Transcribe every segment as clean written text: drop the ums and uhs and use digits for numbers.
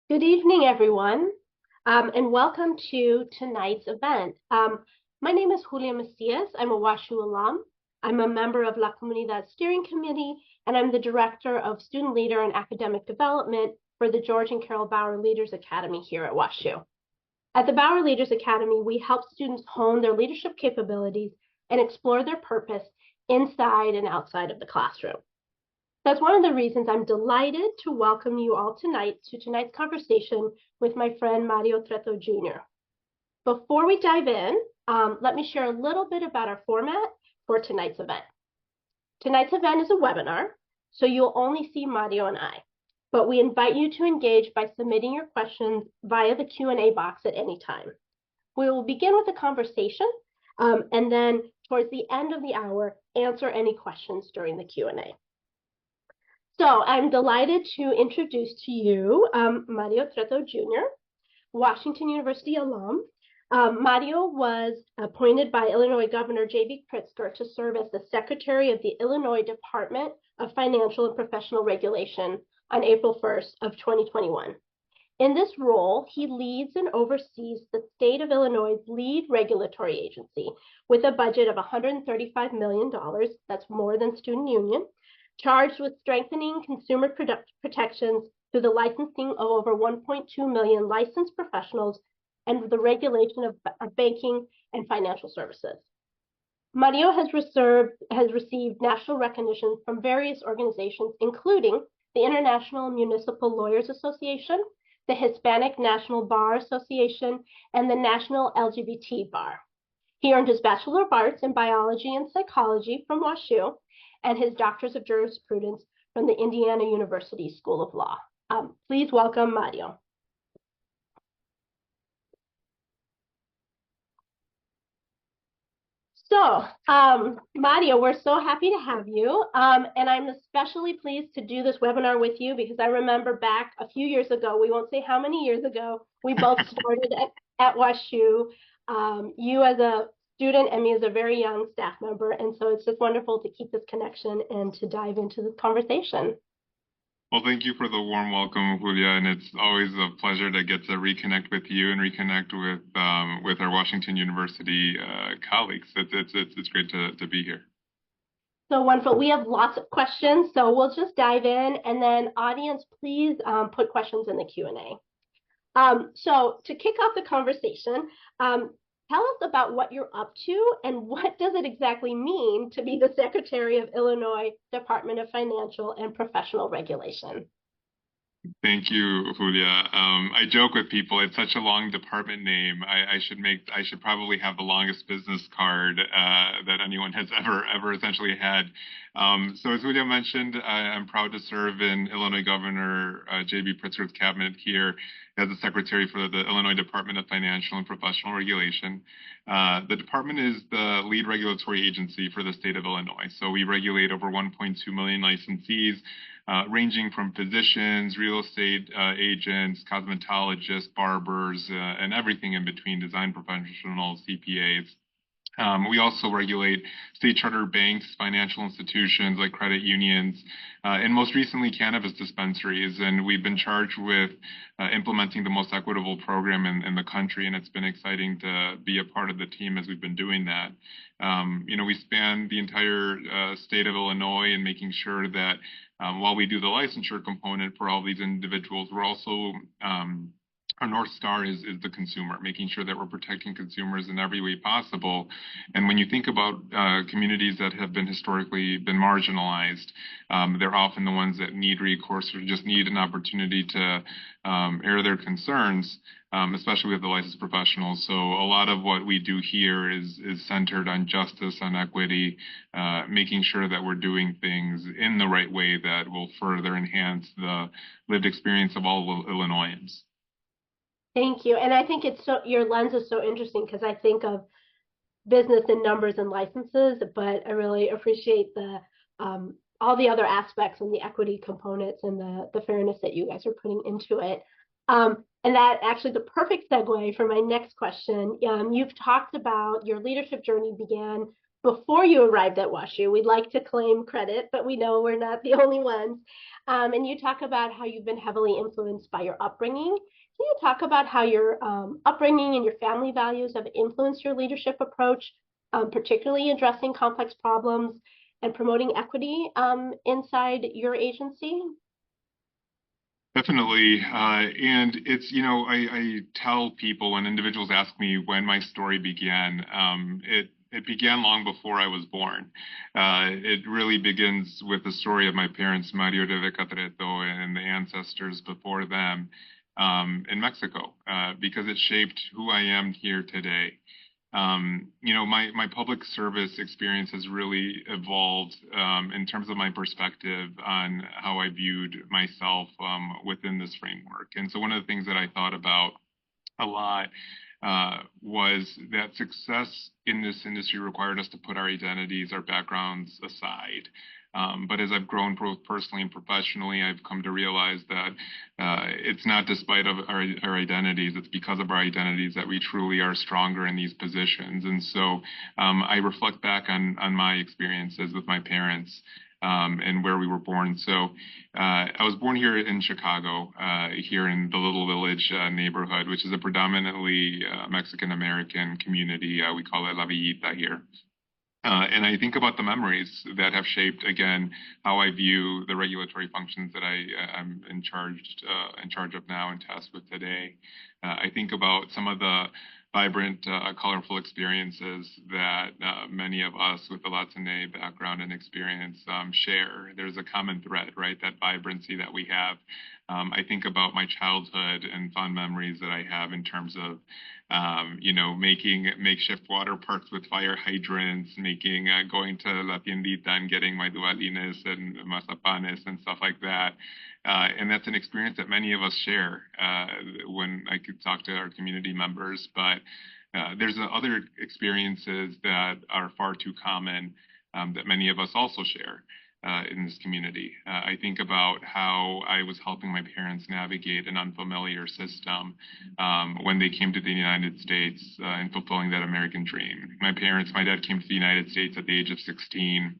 Good evening, everyone, and welcome to tonight's event. My name is Julia Macias. I'm a WashU alum. I'm a member of La Comunidad Steering Committee, and I'm the Director of Student Leader and Academic Development for the George and Carol Bauer Leaders Academy here at WashU. At the Bauer Leaders Academy, we help students hone their leadership capabilities and explore their purpose inside and outside of the classroom. That's one of the reasons I'm delighted to welcome you all tonight to tonight's conversation with my friend Mario Treto Jr. Before we dive in, let me share a little bit about our format for tonight's event. Tonight's event is a webinar, so you'll only see Mario and I, but we invite you to engage by submitting your questions via the Q&A box at any time. We will begin with a conversation, and then towards the end of the hour, answer any questions during the Q&A. So I'm delighted to introduce to you Mario Treto Jr., Washington University alum. Mario was appointed by Illinois Governor J.B. Pritzker to serve as the Secretary of the Illinois Department of Financial and Professional Regulation on April 1st of 2021. In this role, he leads and oversees the state of Illinois' lead regulatory agency with a budget of $135 million, that's more than student union, charged with strengthening consumer protections through the licensing of over 1.2 million licensed professionals and the regulation of banking and financial services. Mario has received national recognition from various organizations, including the International Municipal Lawyers Association, the Hispanic National Bar Association, and the National LGBT Bar. He earned his Bachelor of Arts in Biology and Psychology from WashU and his Doctors of Jurisprudence from the Indiana University School of Law. Please welcome Mario. So, Mario, we're so happy to have you, and I'm especially pleased to do this webinar with you because I remember back a few years ago, we won't say how many years ago, we both started at WashU, you as a student and me as a very young staff member, and so it's just wonderful to keep this connection and to dive into this conversation. Well, thank you for the warm welcome, Julia, and it's always a pleasure to get to reconnect with you and reconnect with our Washington University colleagues. It's great to be here. So wonderful. We have lots of questions, so we'll just dive in, and then audience, please put questions in the Q&A. So to kick off the conversation, tell us about what you're up to and what does it exactly mean to be the Secretary of Illinois Department of Financial and Professional Regulation. Thank you, Julia. I joke with people, it's such a long department name. I should probably have the longest business card that anyone has ever essentially had. So as Julia mentioned, I'm proud to serve in Illinois Governor J.B. Pritzker's cabinet here as the Secretary for the Illinois Department of Financial and Professional Regulation. The department is the lead regulatory agency for the state of Illinois. So we regulate over 1.2 million licensees, ranging from physicians, real estate agents, cosmetologists, barbers, and everything in between, design professionals, CPAs. We also regulate state charter banks, financial institutions like credit unions, and most recently cannabis dispensaries. And we've been charged with implementing the most equitable program in the country, and it's been exciting to be a part of the team as we've been doing that. We span the entire state of Illinois and making sure that while we do the licensure component for all these individuals, we're also our North Star is the consumer, making sure that we're protecting consumers in every way possible. And when you think about communities that have historically been marginalized, they're often the ones that need recourse or just need an opportunity to air their concerns, especially with the licensed professionals. So a lot of what we do here is centered on justice, on equity, making sure that we're doing things in the right way that will further enhance the lived experience of all Illinoisans. Thank you. And I think your lens is so interesting because I think of business and numbers and licenses, but I really appreciate the all the other aspects and the equity components and the fairness that you guys are putting into it. And that actually the perfect segue for my next question. You've talked about your leadership journey began before you arrived at WashU. We'd like to claim credit, but we know we're not the only ones. And you talk about how you've been heavily influenced by your upbringing. Can you talk about how your upbringing and your family values have influenced your leadership approach, particularly addressing complex problems and promoting equity inside your agency? Definitely. And it's, I tell people when individuals ask me when my story began, it began long before I was born. It really begins with the story of my parents, Mario Treto and the ancestors before them in Mexico, because it shaped who I am here today. My public service experience has really evolved in terms of my perspective on how I viewed myself within this framework. And so one of the things that I thought about a lot was that success in this industry required us to put our identities, our backgrounds aside. But as I've grown both personally and professionally, I've come to realize that it's not despite of our identities, it's because of our identities that we truly are stronger in these positions. And so I reflect back on my experiences with my parents and where we were born. So I was born here in Chicago, here in the Little Village neighborhood, which is a predominantly Mexican-American community. We call it La Villita here. And I think about the memories that have shaped, again, how I view the regulatory functions that I'm in charge of now and tasked with today. I think about some of the vibrant, colorful experiences that many of us with the Latine background and experience share. There's a common thread, right? That vibrancy that we have. I think about my childhood and fond memories that I have in terms of making makeshift water parks with fire hydrants, going to La Tiendita and getting my dualines and mazapanes and stuff like that. And that's an experience that many of us share when I could talk to our community members. But there's other experiences that are far too common that many of us also share. In this community. I think about how I was helping my parents navigate an unfamiliar system when they came to the United States and fulfilling that American dream. My dad came to the United States at the age of 16.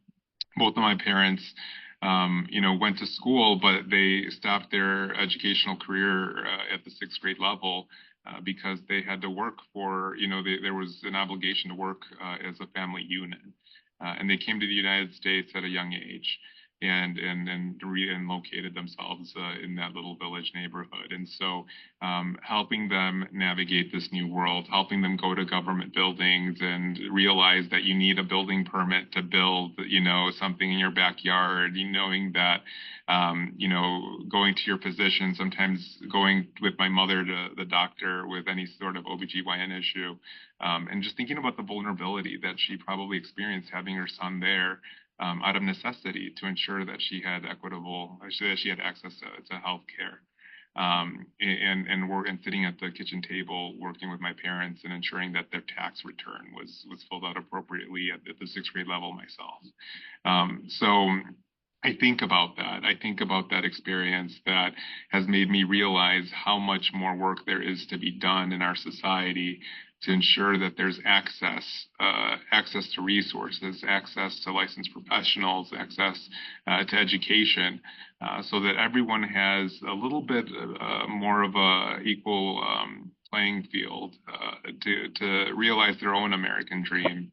Both of my parents went to school, but they stopped their educational career at the 6th grade level because they had to work there was an obligation to work as a family unit. And they came to the United States at a young age and located themselves in that little village neighborhood. And so helping them navigate this new world, helping them go to government buildings and realize that you need a building permit to build, something in your backyard, knowing that, going to your physician, sometimes going with my mother to the doctor with any sort of OBGYN issue, and just thinking about the vulnerability that she probably experienced having her son there out of necessity to ensure that she had access to health care. And sitting at the kitchen table working with my parents and ensuring that their tax return was filled out appropriately at the 6th grade level myself. So I think about that. I think about that experience that has made me realize how much more work there is to be done in our society to ensure that there's access to resources, access to licensed professionals, access to education, so that everyone has a little bit more of a equal playing field to realize their own American dream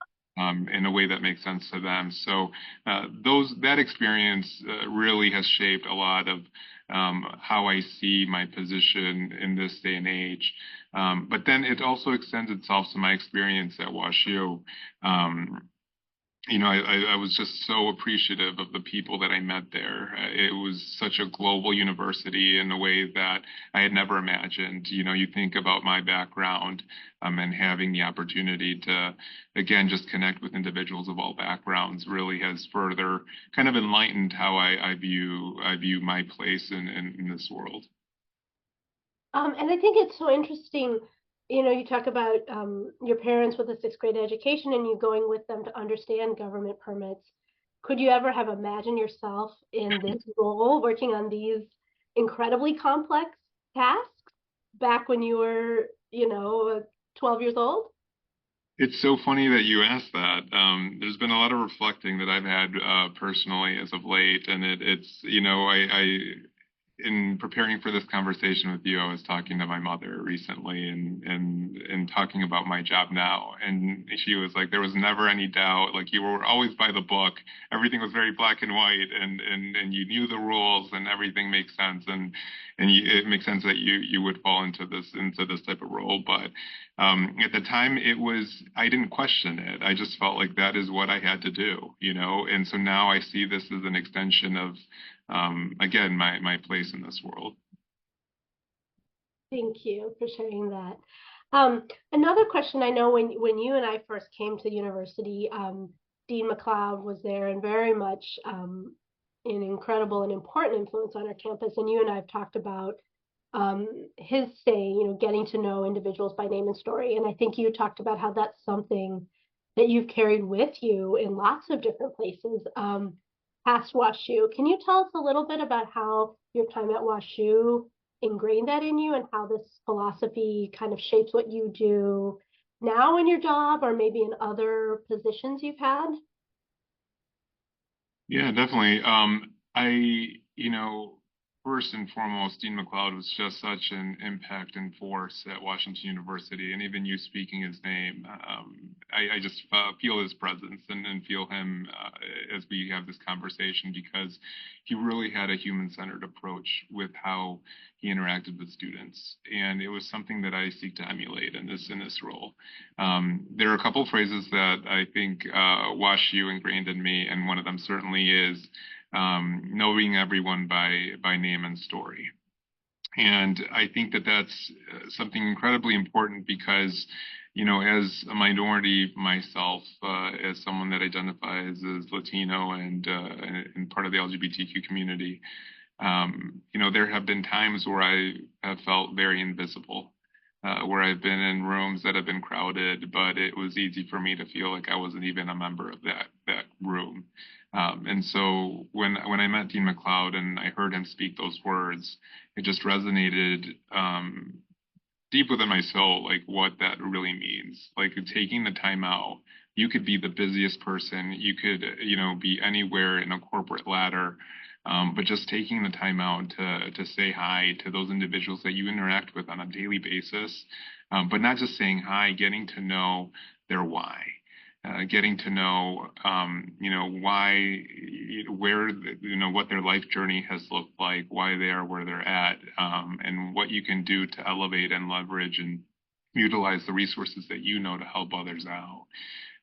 in a way that makes sense to them. So that experience really has shaped a lot of how I see my position in this day and age. But then it also extends itself to my experience at WashU. I was just so appreciative of the people that I met there. It was such a global university in a way that I had never imagined. You think about my background and having the opportunity to, again, just connect with individuals of all backgrounds really has further kind of enlightened how I view my place in this world. And I think it's so interesting, you talk about your parents with a 6th grade education and you going with them to understand government permits. Could you ever have imagined yourself in this role, working on these incredibly complex tasks back when you were, 12 years old? It's so funny that you asked that. There's been a lot of reflecting that I've had personally as of late, and it's I in preparing for this conversation with you, I was talking to my mother recently and talking about my job now. And she was like, there was never any doubt. Like you were always by the book. Everything was very black and white and you knew the rules and everything makes sense. It makes sense that you would fall into this type of role. But at the time I didn't question it. I just felt like that is what I had to do, And so now I see this as an extension of again, my place in this world. Thank you for sharing that. Another question, I know when you and I first came to the university, Dean McLeod was there and very much an incredible and important influence on our campus. And you and I have talked about his saying, getting to know individuals by name and story. And I think you talked about how that's something that you've carried with you in lots of different places past WashU. Can you tell us a little bit about how your time at WashU ingrained that in you and how this philosophy kind of shapes what you do now in your job or maybe in other positions you've had? Yeah, definitely. First and foremost, Dean McLeod was just such an impact and force at Washington University, and even you speaking his name, I just feel his presence and feel him as we have this conversation because he really had a human-centered approach with how he interacted with students, and it was something that I seek to emulate in this role. There are a couple of phrases that I think WashU ingrained in me, and one of them certainly is knowing everyone by name and story. And I think that that's something incredibly important because, as a minority myself, as someone that identifies as Latino and part of the LGBTQ community, there have been times where I have felt very invisible. Where I've been in rooms that have been crowded, but it was easy for me to feel like I wasn't even a member of that room. And so when I met Dean McLeod and I heard him speak those words, it just resonated deep within my soul, like what that really means. Like taking the time out. You could be the busiest person. You could, be anywhere in a corporate ladder. But just taking the time out to say hi to those individuals that you interact with on a daily basis, but not just saying hi, getting to know their why, getting to know, why, where, what their life journey has looked like, why they are where they're at, and what you can do to elevate and leverage and utilize the resources that to help others out.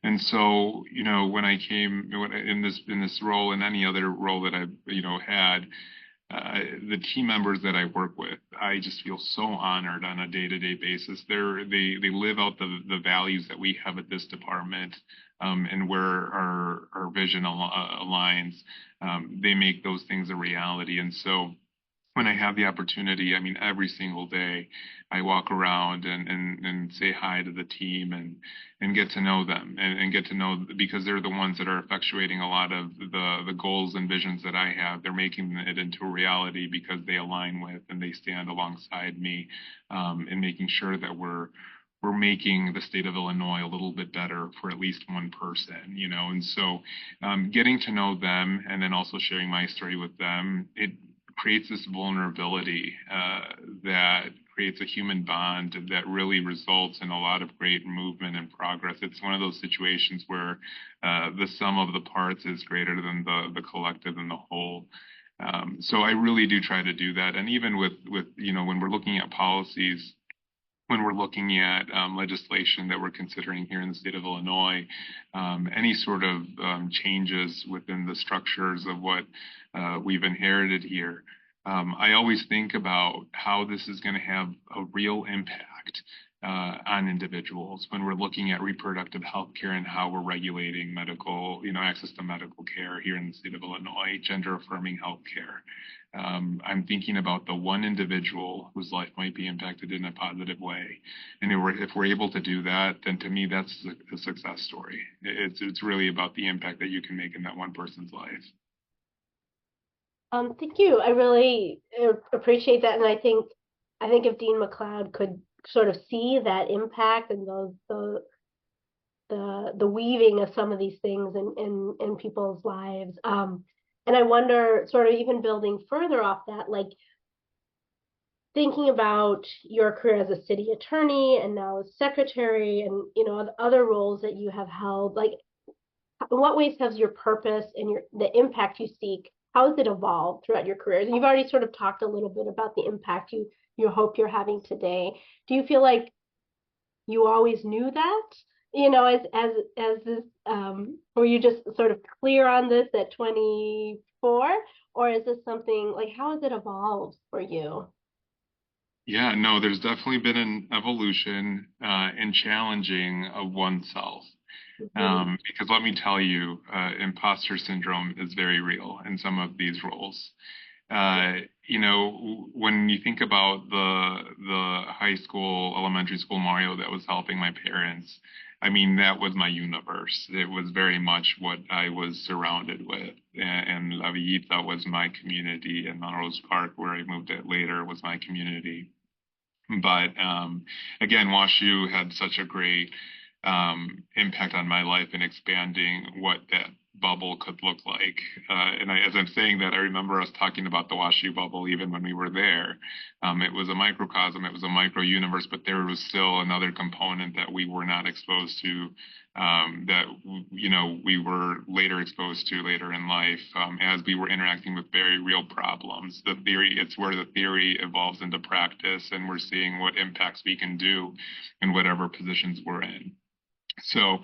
And so, when I came in this role and any other role that I've, had, the team members that I work with, I just feel so honored on a day-to-day basis. They live out the values that we have at this department, and where our vision aligns. They make those things a reality. And so when I have the opportunity, I mean, every single day I walk around and say hi to the team and get to know them and get to know, because they're the ones that are effectuating a lot of the goals and visions that I have. They're making it into a reality because they align with and they stand alongside me in making sure that we're making the state of Illinois a little bit better for at least one person, and so getting to know them and then also sharing my story with them, it creates this vulnerability that creates a human bond that really results in a lot of great movement and progress. It's one of those situations where the sum of the parts is greater than the collective and the whole. So I really do try to do that. And even with when we're looking at policies, when we're looking at legislation that we're considering here in the state of Illinois, any sort of changes within the structures of what we've inherited here, I always think about how this is going to have a real impact on individuals when we're looking at reproductive health care and how we're regulating medical, access to medical care here in the state of Illinois, gender affirming health care. I'm thinking about the one individual whose life might be impacted in a positive way. And if we're able to do that, then to me, that's a success story. It's really about the impact that you can make in that one person's life. Thank you. I really appreciate that. And I think if Dean McLeod could sort of see that impact and the weaving of some of these things in people's lives. And I wonder, sort of even building further off that, like thinking about your career as a city attorney and now as secretary, and other roles that you have held, like in what ways has your purpose and the impact you seek, how has it evolved throughout your careers? And you've already sort of talked a little bit about the impact you hope you're having today. Do you feel like you always knew that, as this, were you just sort of clear on this at 24, or is this something like, how has it evolved for you? Yeah, no, there's definitely been an evolution in challenging of oneself. Because let me tell you, imposter syndrome is very real in some of these roles. When you think about the high school, elementary school Mario that was helping my parents, I mean, that was my universe. It was very much what I was surrounded with. And La Villita was my community, and Melrose Park, where I moved it later, was my community. But again, WashU had such a great impact on my life in expanding what that bubble could look like. As I'm saying that, I remember us talking about the WashU bubble even when we were there. It was a microcosm, it was a micro universe, but there was still another component that we were not exposed to, that we were later exposed to later in life, as we were interacting with very real problems. It's where the theory evolves into practice, and we're seeing what impacts we can do in whatever positions we're in. So,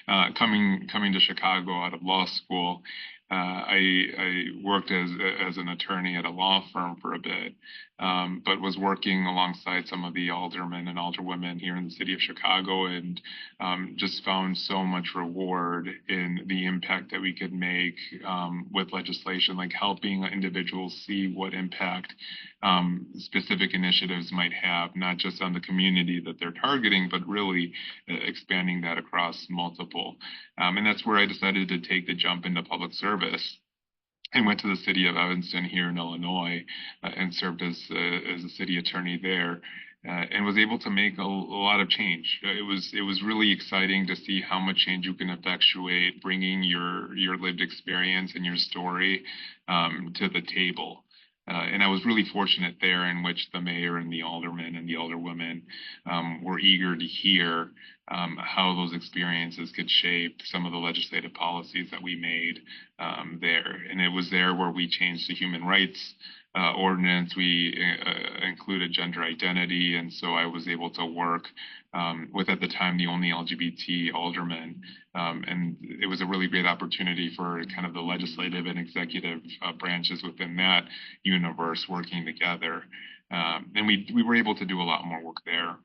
coming to Chicago out of law school, I worked as an attorney at a law firm for a bit, but was working alongside some of the aldermen and alderwomen here in the city of Chicago, and just found so much reward in the impact that we could make with legislation, like helping individuals see what impact specific initiatives might have, not just on the community that they're targeting, but really expanding that across multiple. And that's where I decided to take the jump into public service. I went to the city of Evanston here in Illinois and served as a city attorney there, and was able to make a lot of change. It was really exciting to see how much change you can effectuate, bringing your lived experience and your story to the table. And I was really fortunate there, in which the mayor and the aldermen and the alderwomen were eager to hear how those experiences could shape some of the legislative policies that we made there. And it was there where we changed the human rights ordinance. We included gender identity, and so I was able to work with, at the time, the only LGBT alderman, and it was a really great opportunity for kind of the legislative and executive branches within that universe working together, and we were able to do a lot more work there.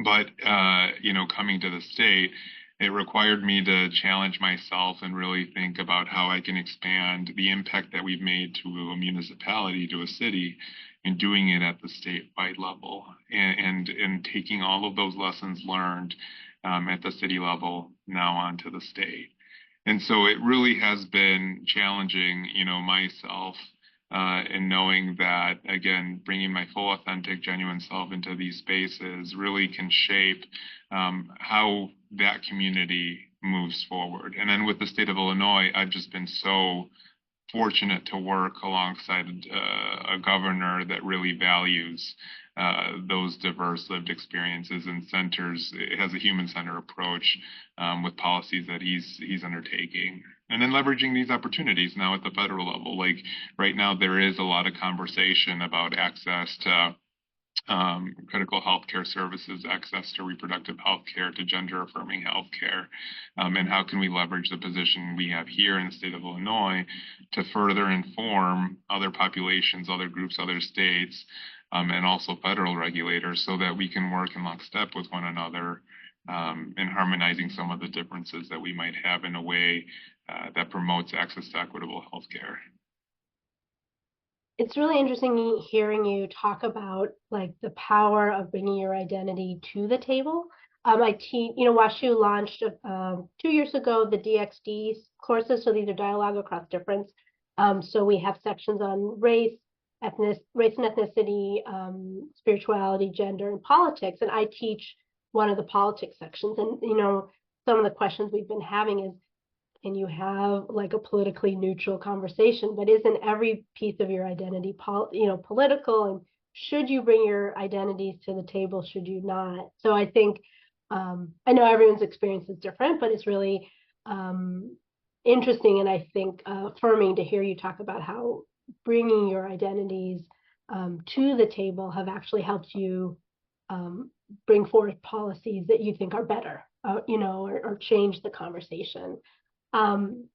But coming to the state, it required me to challenge myself and really think about how I can expand the impact that we've made to a municipality, to a city, and doing it at the statewide level, and taking all of those lessons learned at the city level now onto the state. And so it really has been challenging, myself, in knowing that, again, bringing my full, authentic, genuine self into these spaces really can shape how that community moves forward. And then with the state of Illinois, I've just been so fortunate to work alongside a governor that really values those diverse lived experiences and centers. It has a human-centered approach with policies that he's undertaking. And then leveraging these opportunities now at the federal level. Like right now, there is a lot of conversation about access to critical healthcare services, access to reproductive healthcare, to gender-affirming healthcare, and how can we leverage the position we have here in the state of Illinois to further inform other populations, other groups, other states, and also federal regulators, so that we can work in lockstep with one another in harmonizing some of the differences that we might have in a way that promotes access to equitable healthcare. It's really interesting hearing you talk about like the power of bringing your identity to the table. I teach, WashU launched 2 years ago the DXD courses, so these are dialogue across difference. So we have sections on race and ethnicity, spirituality, gender, and politics, and I teach one of the politics sections. And some of the questions we've been having is, can you have like a politically neutral conversation? But isn't every piece of your identity, political? And should you bring your identities to the table? Should you not? So I think I know everyone's experience is different, but it's really interesting and I think affirming to hear you talk about how bringing your identities to the table have actually helped you bring forth policies that you think are better, or change the conversation. Um,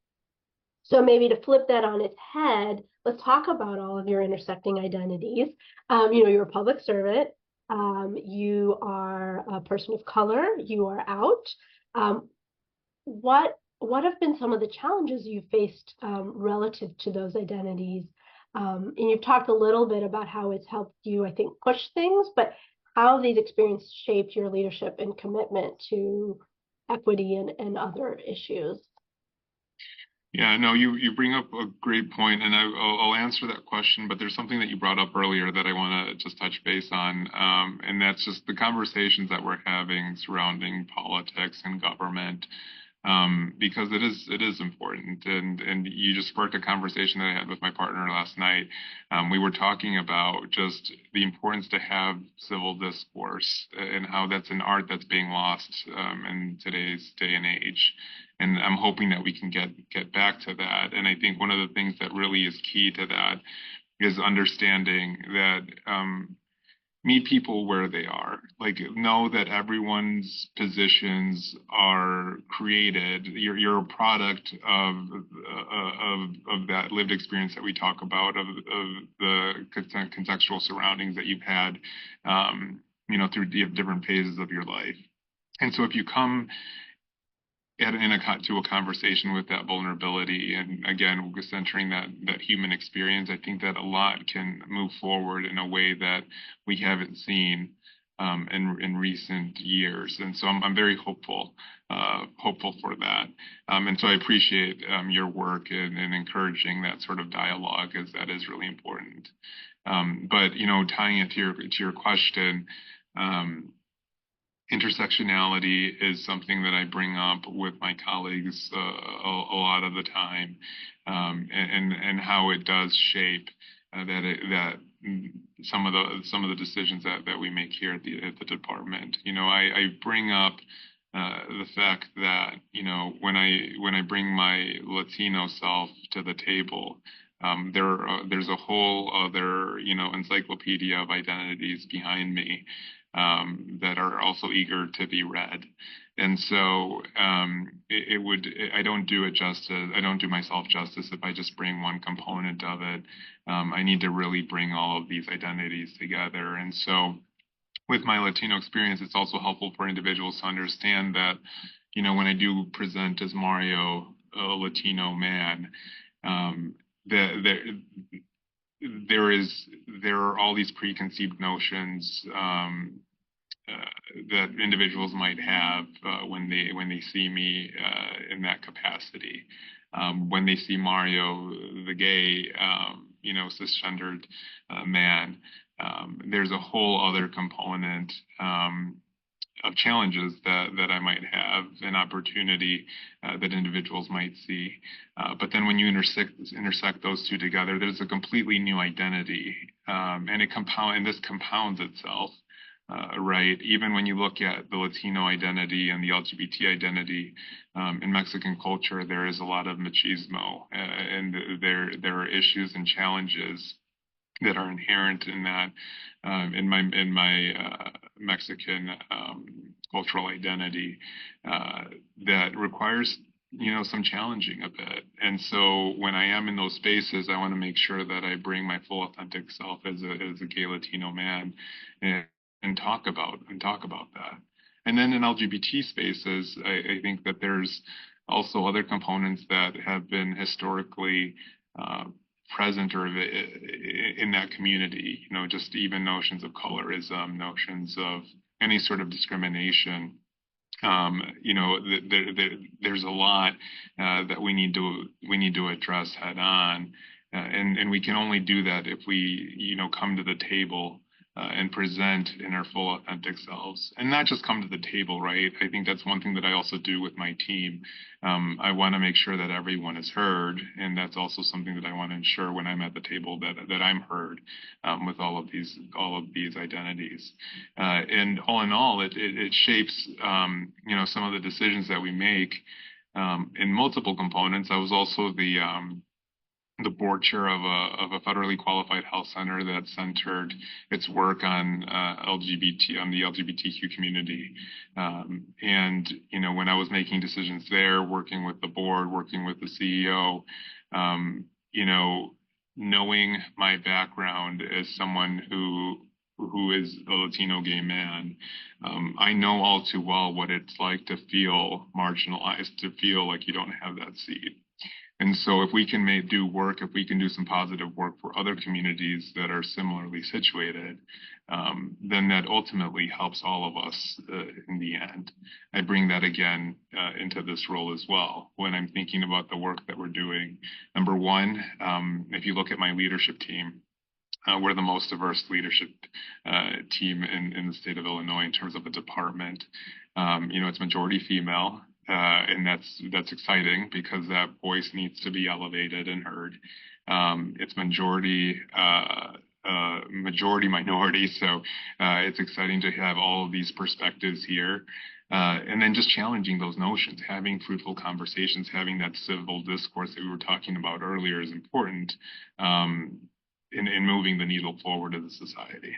so maybe to flip that on its head, let's talk about all of your intersecting identities. You're a public servant. You are a person of color. You are out. What have been some of the challenges you faced relative to those identities? And you've talked a little bit about how it's helped you, I think, push things, but how have these experiences shaped your leadership and commitment to equity and other issues? Yeah, no, you bring up a great point, and I'll answer that question. But there's something that you brought up earlier that I want to just touch base on, and that's just the conversations that we're having surrounding politics and government, because it is important. And you just sparked a conversation that I had with my partner last night. We were talking about just the importance to have civil discourse and how that's an art that's being lost in today's day and age. And I'm hoping that we can get back to that. And I think one of the things that really is key to that is understanding that meet people where they are. Like, know that everyone's positions are created. You're a product of that lived experience that we talk about, of the contextual surroundings that you've had, through different phases of your life. And so if you come to a conversation with that vulnerability, and again, centering that human experience, I think that a lot can move forward in a way that we haven't seen in recent years. And so I'm very hopeful for that. And so I appreciate your work in encouraging that sort of dialogue, as that is really important. But tying it to your question, intersectionality is something that I bring up with my colleagues a lot of the time, and how it does shape that some of the decisions that we make here at the department. I bring up the fact that when I bring my Latino self to the table, there's a whole other encyclopedia of identities behind me that are also eager to be read. And so I don't do it justice. I don't do myself justice if I just bring one component of it. I need to really bring all of these identities together. And so with my Latino experience, it's also helpful for individuals to understand that, when I do present as Mario, a Latino man, there are all these preconceived notions that individuals might have when they see me in that capacity. When they see Mario, the gay, cisgendered man, there's a whole other component of challenges that I might have, an opportunity that individuals might see. But then when you intersect those two together, there's a completely new identity, and this compounds itself, right? Even when you look at the Latino identity and the LGBT identity, in Mexican culture, there is a lot of machismo, and there are issues and challenges that are inherent in that, in my Mexican cultural identity, that requires some challenging a bit. And so when I am in those spaces, I want to make sure that I bring my full authentic self as a gay Latino man, and talk about that. And then in LGBT spaces, I think that there's also other components that have been historically present or in that community, just even notions of colorism, notions of any sort of discrimination. There's a lot that we need to address head on, and we can only do that if we come to the table and present in our full authentic selves, and not just come to the table, right? I think that's one thing that I also do with my team. I want to make sure that everyone is heard, and that's also something that I want to ensure when I'm at the table that I'm heard with all of these identities. And all in all, it shapes some of the decisions that we make in multiple components. I was also the board chair of a federally qualified health center that centered its work on the LGBTQ community. And when I was making decisions there, working with the board, working with the CEO, knowing my background as someone who is a Latino gay man, I know all too well what it's like to feel marginalized, to feel like you don't have that seat. And so if we can if we can do some positive work for other communities that are similarly situated, then that ultimately helps all of us in the end. I bring that again into this role as well when I'm thinking about the work that we're doing. Number one, if you look at my leadership team, we're the most diverse leadership team in the state of Illinois in terms of a department. It's majority female. And that's exciting because that voice needs to be elevated and heard. It's majority minority, so it's exciting to have all of these perspectives here. And then just challenging those notions, having fruitful conversations, having that civil discourse that we were talking about earlier is important in moving the needle forward as a society.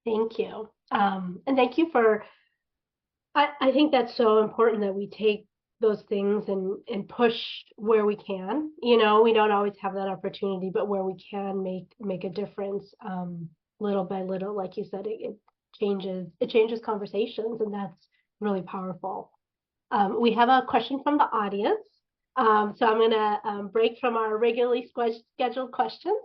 Thank you. And thank you for I think that's so important that we take those things and push where we can. We don't always have that opportunity, but where we can make a difference, little by little, like you said, it changes conversations, and that's really powerful. We have a question from the audience. So I'm gonna break from our regularly scheduled questions.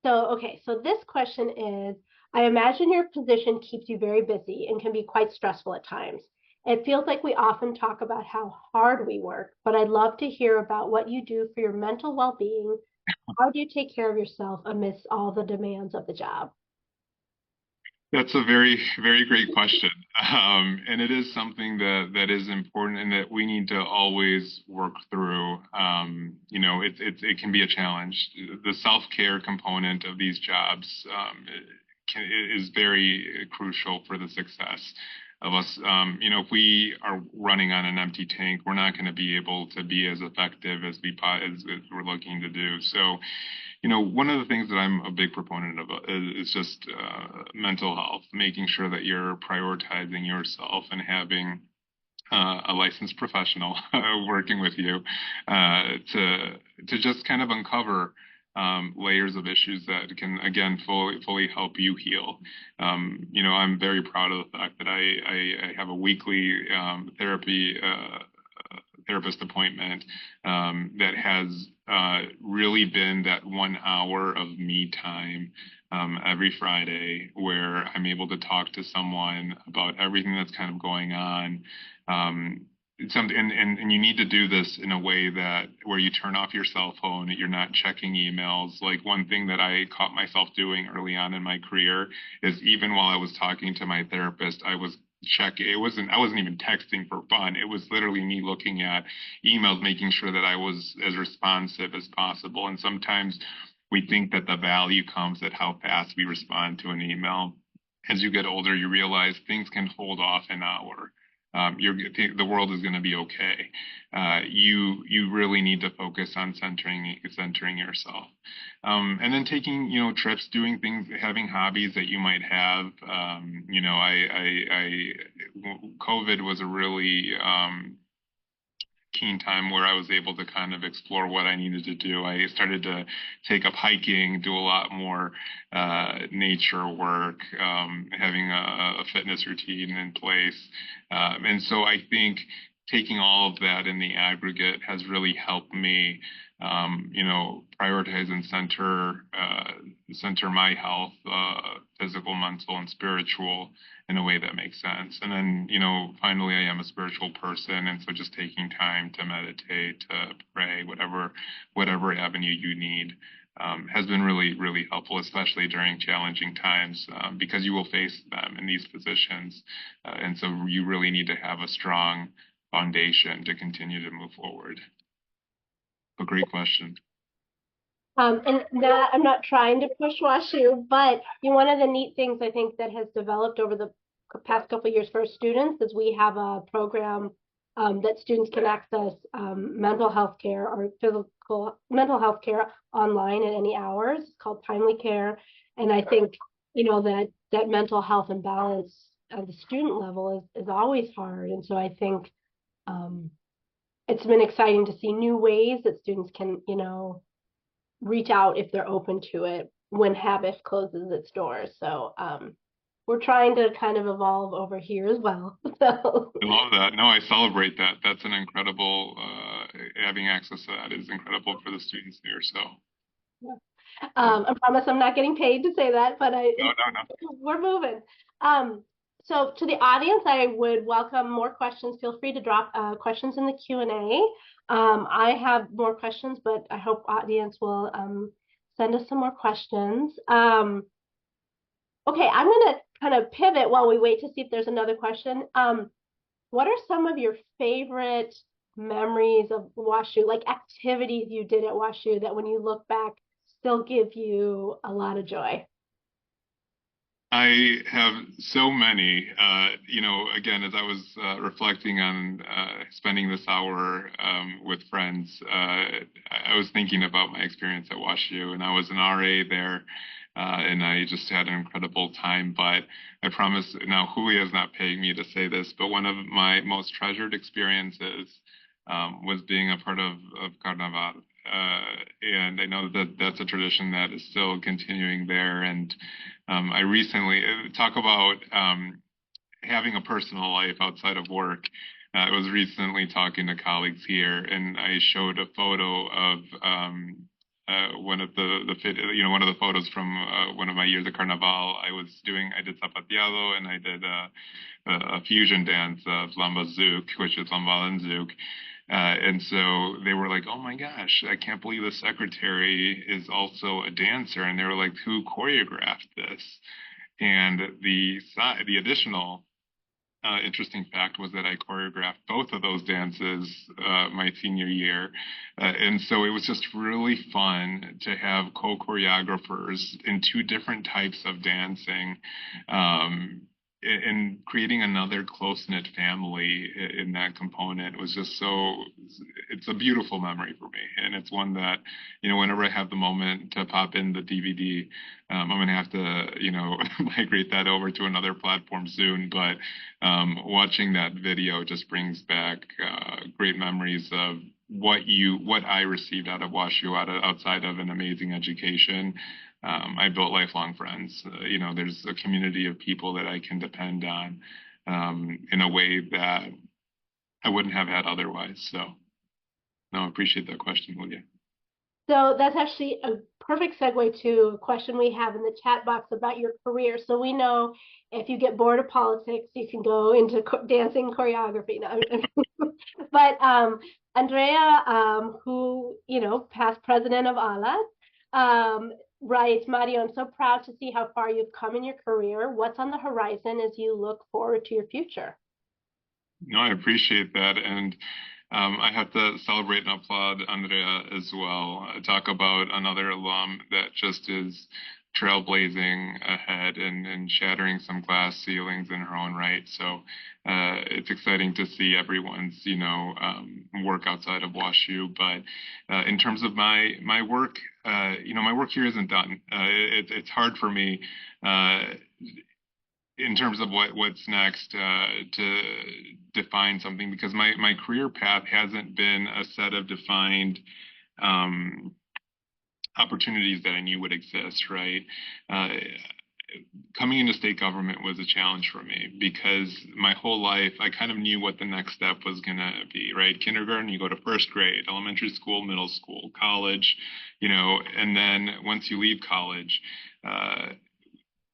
So this question is, I imagine your position keeps you very busy and can be quite stressful at times. It feels like we often talk about how hard we work, but I'd love to hear about what you do for your mental well-being. How do you take care of yourself amidst all the demands of the job? That's a very, very great question. And it is something that is important and that we need to always work through. It can be a challenge. The self-care component of these jobs is very crucial for the success of us. If we are running on an empty tank, we're not going to be able to be as effective as we're looking to do. So, one of the things that I'm a big proponent of is just mental health, making sure that you're prioritizing yourself and having a licensed professional working with you to just kind of uncover layers of issues that can, again, fully help you heal. I'm very proud of the fact that I have a weekly therapist appointment that has really been that 1 hour of me time every Friday where I'm able to talk to someone about everything that's kind of going on. And you need to do this in a way that where you turn off your cell phone, you're not checking emails. Like one thing that I caught myself doing early on in my career is even while I was talking to my therapist, I wasn't even texting for fun. It was literally me looking at emails, making sure that I was as responsive as possible. And sometimes we think that the value comes at how fast we respond to an email. As you get older, you realize things can hold off an hour. The world is going to be okay. You really need to focus on centering yourself, and then taking trips, doing things, having hobbies that you might have. COVID was a really keen time where I was able to kind of explore what I needed to do. I started to take up hiking, do a lot more nature work, having a fitness routine in place. And so I think taking all of that in the aggregate has really helped me, prioritize and center my health, physical, mental, and spiritual in a way that makes sense. And then, finally, I am a spiritual person. And so just taking time to meditate, to pray, whatever avenue you need, has been really, really helpful, especially during challenging times, because you will face them in these positions. And so you really need to have a strong foundation to continue to move forward. A great question. And not, I'm not trying to push WashU, but one of the neat things I think that has developed over the past couple of years for students is we have a program that students can access mental health care or physical mental health care online at any hours. It's called Timely Care, and I think that mental health and balance at the student level is always hard, and so I think it's been exciting to see new ways that students can reach out if they're open to it when Habit closes its doors. So we're trying to kind of evolve over here as well. So I love that. No, I celebrate that. That's an incredible, having access to that is incredible for the students here. So I promise I'm not getting paid to say that, but no. We're moving. So to the audience, I would welcome more questions. Feel free to drop questions in the Q&A. I have more questions, but I hope audience will send us some more questions. Okay, I'm going to kind of pivot while we wait to see if there's another question. What are some of your favorite memories of WashU, like activities you did at WashU that when you look back still give you a lot of joy? I have so many, again, as I was reflecting on spending this hour with friends, I was thinking about my experience at WashU, and I was an RA there, and I just had an incredible time. But I promise, now Julia is not paying me to say this, but one of my most treasured experiences was being a part of Carnaval. And I know that that's a tradition that is still continuing there. And I recently talk about having a personal life outside of work. I was recently talking to colleagues here, and I showed a photo of one of the photos from one of my years at Carnaval. I did Zapateado, and I did a fusion dance of Lamba Zouk, which is Lamba and Zouk. And so they were like, oh my gosh, I can't believe the secretary is also a dancer. And they were like, who choreographed this? And the additional interesting fact was that I choreographed both of those dances my senior year. And so it was just really fun to have co-choreographers in two different types of dancing. And creating another close-knit family in that component was just it's a beautiful memory for me. And it's one that, whenever I have the moment to pop in the DVD, I'm going to have to, migrate that over to another platform soon. But watching that video just brings back great memories of what I received out of WashU, outside of an amazing education. I built lifelong friends. There's a community of people that I can depend on in a way that I wouldn't have had otherwise. So, no, I appreciate that question, Julia. So that's actually a perfect segue to a question we have in the chat box about your career. So we know if you get bored of politics, you can go into dancing choreography. No, but Andrea, who, past president of ALA, writes, Mario, I'm so proud to see how far you've come in your career. What's on the horizon as you look forward to your future? No, I appreciate that. And I have to celebrate and applaud Andrea as well. Talk about another alum that just is trailblazing ahead and shattering some glass ceilings in her own right. So it's exciting to see everyone's, work outside of WashU. But in terms of my work, my work here isn't done. It's hard for me in terms of what's next to define something, because my career path hasn't been a set of defined opportunities that I knew would exist, right? Coming into state government was a challenge for me because my whole life I kind of knew what the next step was going to be, right? Kindergarten, you go to first grade, elementary school, middle school, college, and then once you leave college,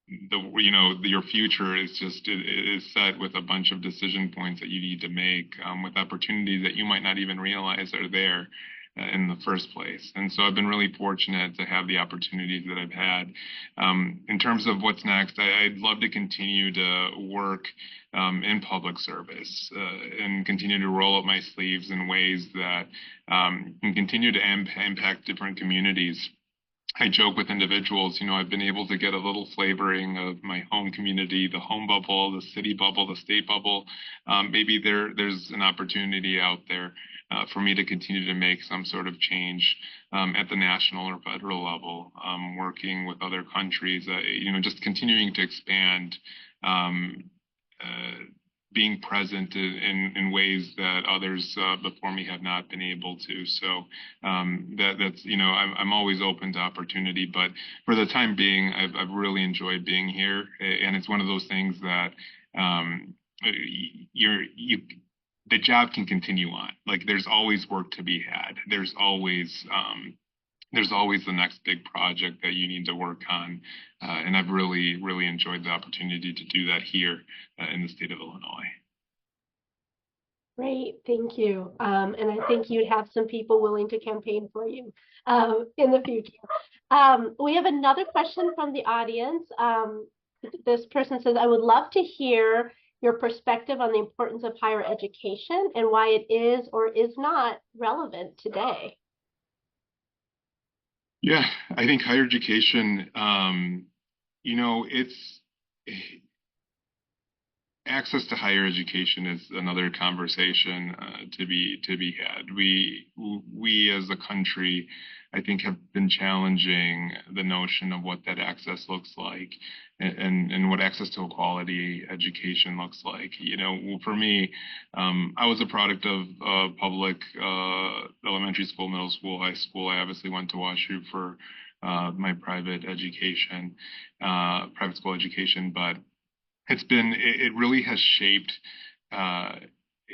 your future is set with a bunch of decision points that you need to make, with opportunities that you might not even realize are there. in the first place. And so I've been really fortunate to have the opportunities that I've had. In terms of what's next, I'd love to continue to work in public service and continue to roll up my sleeves in ways that can continue to impact different communities. I joke with individuals, I've been able to get a little flavoring of my home community, the home bubble, the city bubble, the state bubble. Maybe there's an opportunity out there for me to continue to make some sort of change at the national or federal level, working with other countries, just continuing to expand, being present in ways that others before me have not been able to. So that's I'm always open to opportunity, but for the time being, I've really enjoyed being here, and it's one of those things that the job can continue on. Like there's always work to be had. There's always the next big project that you need to work on. And I've really, really enjoyed the opportunity to do that here in the state of Illinois. Great, thank you. And I think you'd have some people willing to campaign for you in the future. We have another question from the audience. This person says, I would love to hear your perspective on the importance of higher education and why it is or is not relevant today. Yeah, I think higher education, access to higher education is another conversation to be had. We as a country, I think, have been challenging the notion of what that access looks like and what access to a quality education looks like. For me, I was a product of public elementary school, middle school, high school. I obviously went to WashU for my private education, private school education, but it really has shaped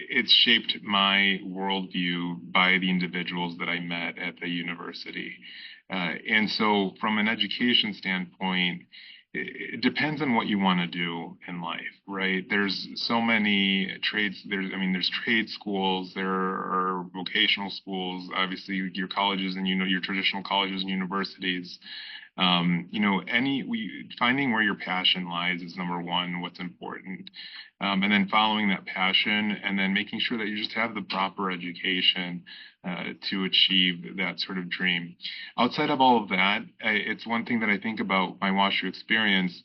it's shaped my worldview by the individuals that I met at the university. And so from an education standpoint, it depends on what you want to do in life, right? There's so many trades. There's trade schools, there are vocational schools, obviously your colleges and, your traditional colleges and universities. Finding where your passion lies is number one, what's important. And then following that passion and then making sure that you just have the proper education to achieve that sort of dream. Outside of all of that, it's one thing that I think about my WashU experience,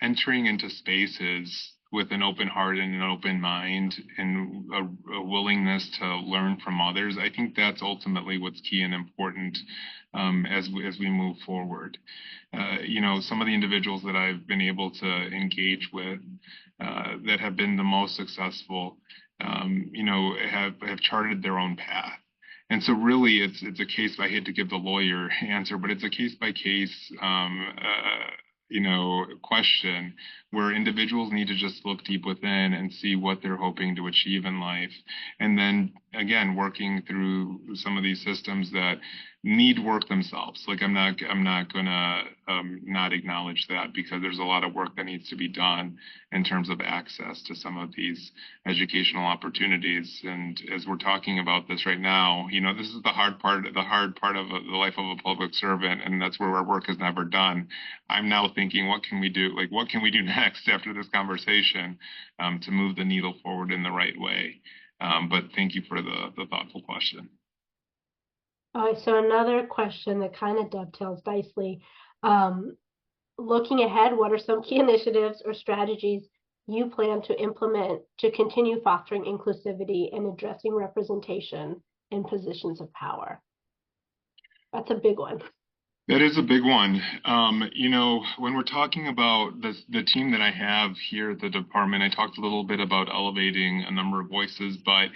entering into spaces with an open heart and an open mind and a willingness to learn from others. I think that's ultimately what's key and important as we move forward. Some of the individuals that I've been able to engage with that have been the most successful, have charted their own path. And so really it's a case, I hate to give the lawyer answer, but it's a case by case question where individuals need to just look deep within and see what they're hoping to achieve in life. And then again, working through some of these systems that need work themselves. Like I'm not gonna not acknowledge that, because there's a lot of work that needs to be done in terms of access to some of these educational opportunities. And as we're talking about this right now, this is the hard part of the life of a public servant, and that's where our work is never done. I'm now thinking, what can we do? Like, what can we do next after this conversation to move the needle forward in the right way? But thank you for the thoughtful question. All right, so another question that kind of dovetails nicely. Looking ahead, what are some key initiatives or strategies you plan to implement to continue fostering inclusivity and addressing representation in positions of power? That's a big one. That is a big one. When we're talking about the team that I have here at the department, I talked a little bit about elevating a number of voices, but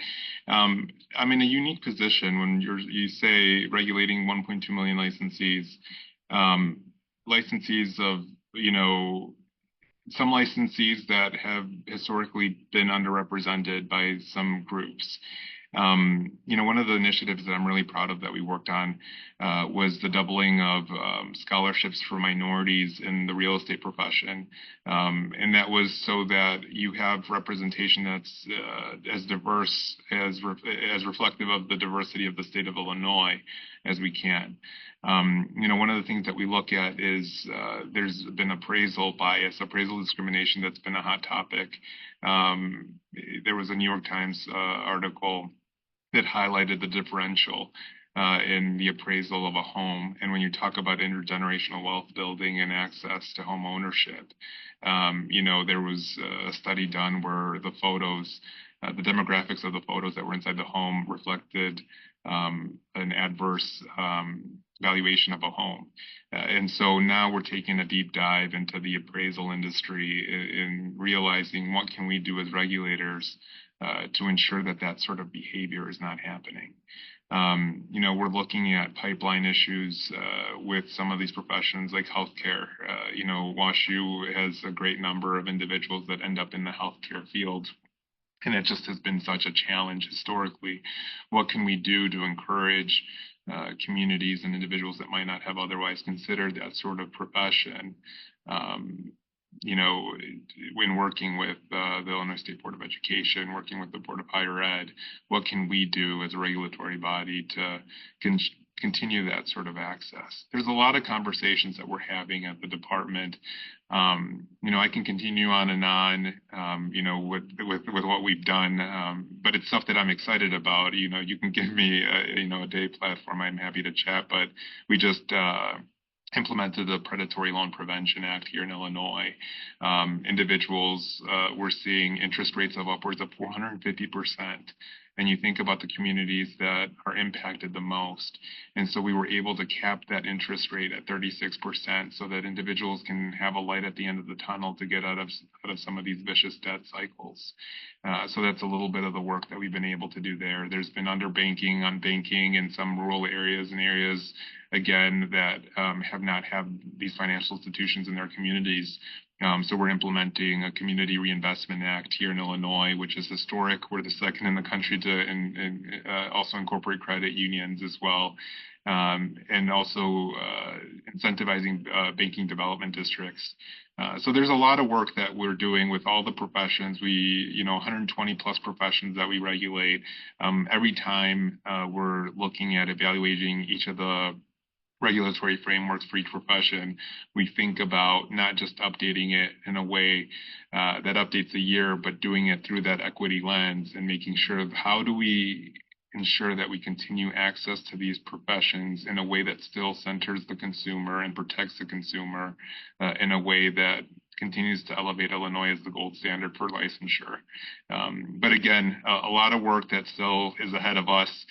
I'm in a unique position when you say regulating 1.2 million licensees of, some licensees that have historically been underrepresented by some groups. One of the initiatives that I'm really proud of that we worked on was the doubling of scholarships for minorities in the real estate profession. And that was so that you have representation that's as diverse, as reflective of the diversity of the state of Illinois as we can. One of the things that we look at is there's been appraisal bias, appraisal discrimination that's been a hot topic. There was a New York Times article that highlighted the differential in the appraisal of a home. And when you talk about intergenerational wealth building and access to home ownership, there was a study done where the photos, the demographics of the photos that were inside the home reflected an adverse valuation of a home. And so now we're taking a deep dive into the appraisal industry in realizing what can we do as regulators to ensure that that sort of behavior is not happening. We're looking at pipeline issues with some of these professions like healthcare. WashU has a great number of individuals that end up in the healthcare field. And it just has been such a challenge historically. What can we do to encourage communities and individuals that might not have otherwise considered that sort of profession? When working with the Illinois State Board of Education, working with the Board of Higher Ed, what can we do as a regulatory body to continue that sort of access? There's a lot of conversations that we're having at the department. I can continue on and on, with what we've done, but it's stuff that I'm excited about. You can give me, a day platform. I'm happy to chat, but we just implemented the Predatory Loan Prevention Act here in Illinois. Individuals, we're seeing interest rates of upwards of 450%. And you think about the communities that are impacted the most. And so we were able to cap that interest rate at 36% so that individuals can have a light at the end of the tunnel to get out of some of these vicious debt cycles. So that's a little bit of the work that we've been able to do there. There's been underbanking, unbanking in some rural areas and areas, again, that have not had these financial institutions in their communities. So we're implementing a Community Reinvestment Act here in Illinois, which is historic. We're the second in the country to also incorporate credit unions as well, and also incentivizing banking development districts. So there's a lot of work that we're doing with all the professions. 120 plus professions that we regulate. Every time we're looking at evaluating each of the regulatory frameworks for each profession, we think about not just updating it in a way that updates a year, but doing it through that equity lens and making sure of how do we ensure that we continue access to these professions in a way that still centers the consumer and protects the consumer in a way that continues to elevate Illinois as the gold standard for licensure. But again, a lot of work that still is ahead of us.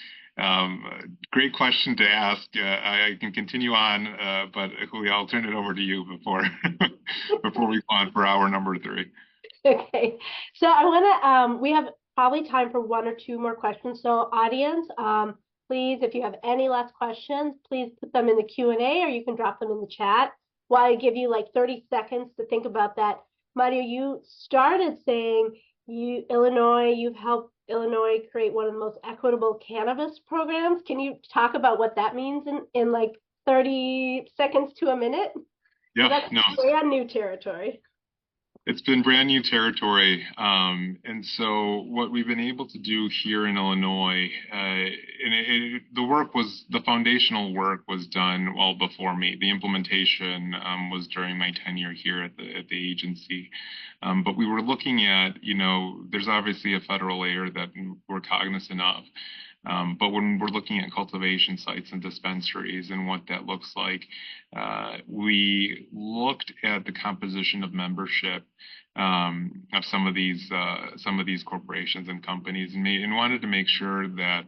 Great question to ask. I can continue on, but Julia, I'll turn it over to you before we go on for hour number 3. Okay, so I want to, we have probably time for 1 or 2 more questions. So audience, please, if you have any last questions, please put them in the Q&A or you can drop them in the chat while I give you like 30 seconds to think about that. Mario, you started saying you've helped Illinois create one of the most equitable cannabis programs. Can you talk about what that means in like 30 seconds to a minute? Yeah, that's brand new territory. It's been brand new territory. And so what we've been able to do here in Illinois, the foundational work was done well before me. The implementation was during my tenure here at the agency. But we were looking at, there's obviously a federal layer that we're cognizant of. But when we're looking at cultivation sites and dispensaries and what that looks like, we looked at the composition of membership of some of these corporations and companies and wanted to make sure that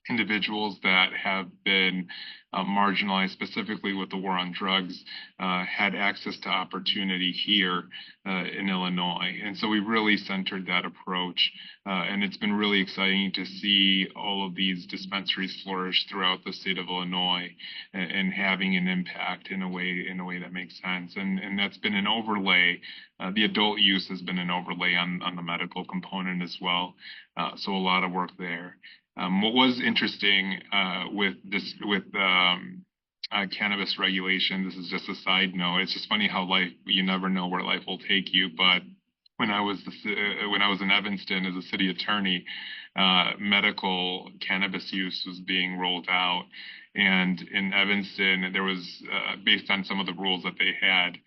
individuals that have been marginalized, specifically with the war on drugs, had access to opportunity here in Illinois. And so we really centered that approach. And it's been really exciting to see all of these dispensaries flourish throughout the state of Illinois and having an impact in a way that makes sense. And that's been an overlay. The adult use has been an overlay on the medical component as well. So a lot of work there. What was interesting with cannabis regulation, this is just a side note. It's just funny how you never know where life will take you. But when I was in Evanston as a city attorney, medical cannabis use was being rolled out, and in Evanston there was based on some of the rules that they had.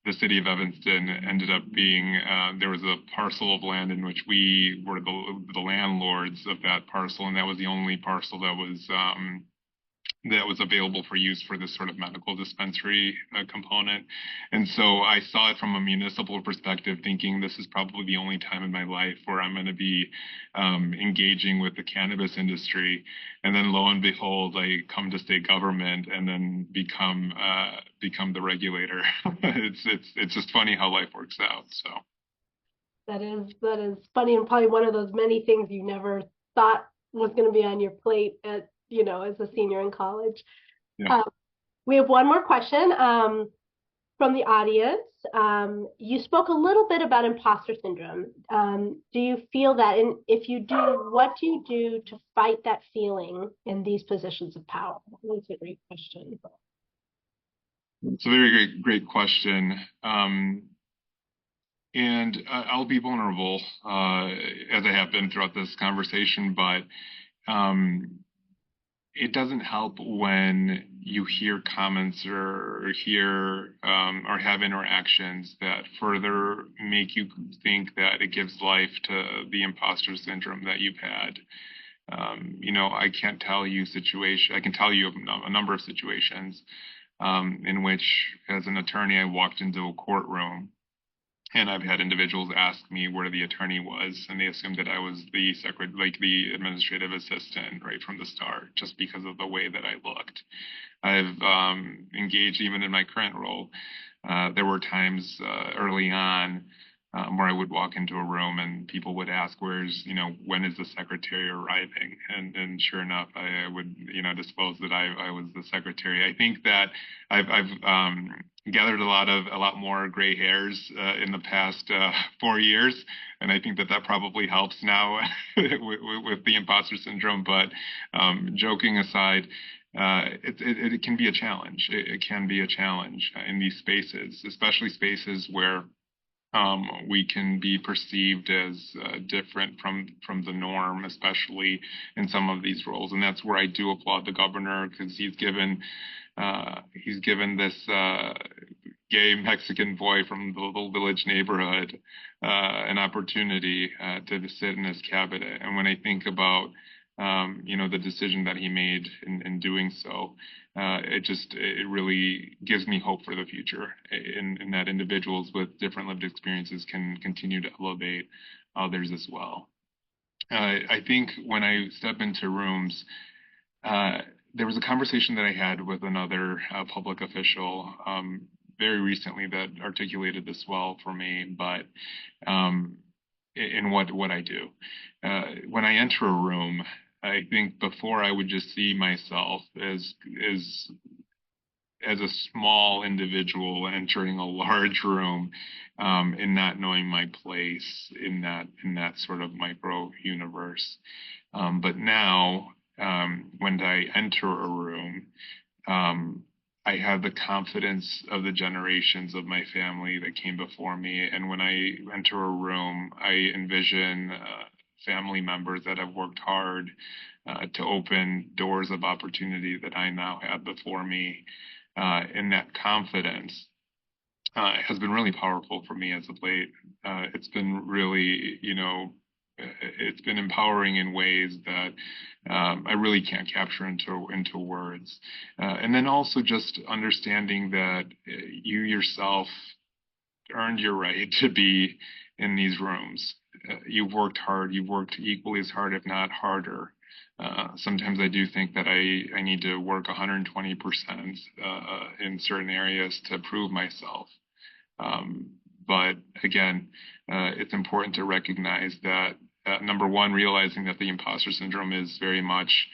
The city of Evanston ended up being there was a parcel of land in which we were the landlords of that parcel, and that was the only parcel that was available for use for this sort of medical dispensary component. And so I saw it from a municipal perspective, thinking this is probably the only time in my life where I'm going to be engaging with the cannabis industry. And then lo and behold, I come to state government and then become the regulator. It's just funny how life works out. So that is funny, and probably one of those many things you never thought was going to be on your plate at as a senior in college. yeah. We have one more question from the audience. You spoke a little bit about imposter syndrome. Do you feel that? And if you do, what do you do to fight that feeling in these positions of power? That's a great question. It's a very great question. And I'll be vulnerable, as I have been throughout this conversation, but it doesn't help when you hear comments or hear or have interactions that further make you think that it gives life to the imposter syndrome that you've had. I can't tell you I can tell you a number of situations in which, as an attorney, I walked into a courtroom and I've had individuals ask me where the attorney was, and they assumed that I was the administrative assistant right from the start, just because of the way that I looked. I've engaged even in my current role. There were times early on where I would walk into a room and people would ask, when is the secretary arriving? And sure enough, I would, disclose that I was the secretary. I think that I've gathered a lot more gray hairs in the past 4 years, and I think that probably helps now with the imposter syndrome. But joking aside, it can be a challenge. It can be a challenge in these spaces, especially spaces where we can be perceived as different from the norm, especially in some of these roles. And that's where I do applaud the governor, because he's given this gay Mexican boy from the little village neighborhood an opportunity to sit in his cabinet. And when I think about the decision that he made in doing so, it really gives me hope for the future, in that individuals with different lived experiences can continue to elevate others as well. I think when I step into rooms, there was a conversation that I had with another public official very recently that articulated this well for me, but in what I do. When I enter a room, I think before I would just see myself as a small individual entering a large room and not knowing my place in that sort of micro universe. But now, when I enter a room, I have the confidence of the generations of my family that came before me. And when I enter a room, I envision family members that have worked hard to open doors of opportunity that I now have before me. And that confidence has been really powerful for me as of late. It's been really, it's been empowering in ways that I really can't capture into words. And then also just understanding that you yourself earned your right to be in these rooms. You've worked hard. You've worked equally as hard, if not harder. Sometimes I do think that I need to work 120% in certain areas to prove myself. But again, it's important to recognize that, number one, realizing that the imposter syndrome is very much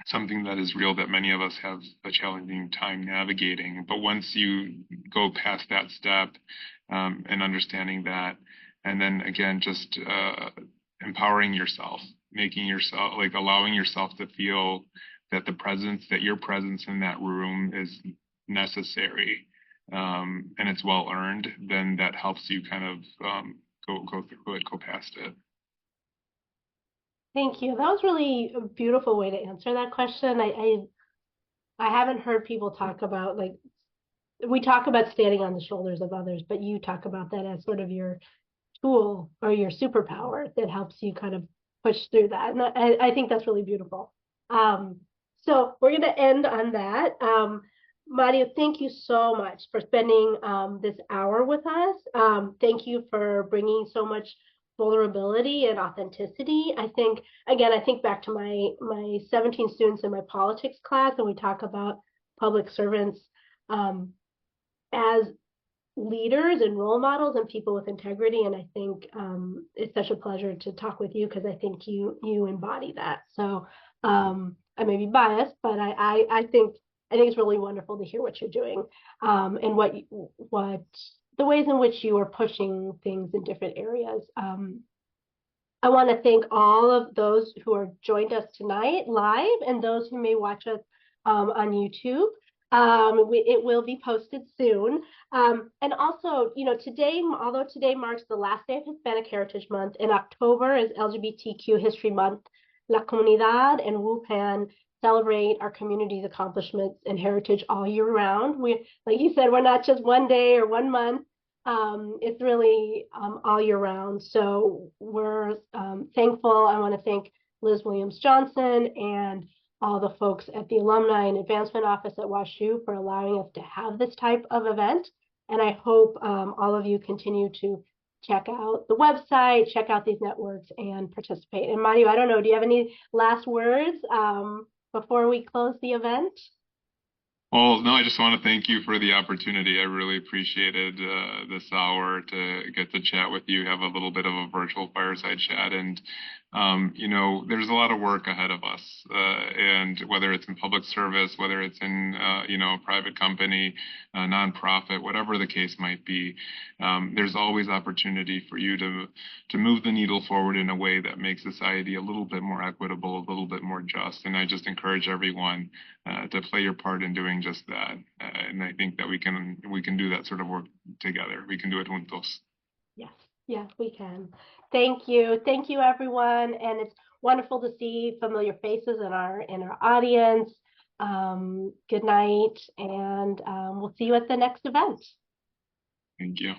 something that is real, that many of us have a challenging time navigating. But once you go past that step and understanding that, and then again, just empowering yourself, making yourself, like allowing yourself to feel that your presence in that room is necessary, and it's well earned, then that helps you kind of go through it, go past it. Thank you. That was really a beautiful way to answer that question. I haven't heard people talk about, like, we talk about standing on the shoulders of others, but you talk about that as sort of your tool or your superpower that helps you kind of push through that. And I think that's really beautiful. Um, so we're going to end on that. Mario, thank you so much for spending this hour with us. Thank you for bringing so much vulnerability and authenticity. I think, again, I think back to my 17 students in my politics class, and we talk about public servants as leaders and role models and people with integrity. And I think it's such a pleasure to talk with you because I think you embody that. So I may be biased, but I think it's really wonderful to hear what you're doing and what the ways in which you are pushing things in different areas. I want to thank all of those who are joined us tonight live and those who may watch us on YouTube. It will be posted soon. And also, you know, today, although today marks the last day of Hispanic Heritage Month, and October is LGBTQ History Month, La Comunidad and WUpan celebrate our community's accomplishments and heritage all year round. Like you said, we're not just one day or 1 month. It's really all year round. So we're thankful. I want to thank Liz Williams-Johnson and all the folks at the Alumni and Advancement Office at WashU for allowing us to have this type of event. And I hope all of you continue to check out the website, check out these networks, and participate. And Mario, I don't know, do you have any last words before we close the event? Well, no, I just want to thank you for the opportunity. I really appreciated this hour to get to chat with you, have a little bit of a virtual fireside chat. And, you know, there's a lot of work ahead of us. And whether it's in public service, whether it's in, you know, a private company, a nonprofit, whatever the case might be, there's always opportunity for you to move the needle forward in a way that makes society a little bit more equitable, a little bit more just. And I just encourage everyone to play your part in doing just that. And I think that we can do that sort of work together. We can do it juntos. Yes, we can. Thank you. Thank you, everyone. And it's wonderful to see familiar faces in our audience. Good night, and we'll see you at the next event. Thank you.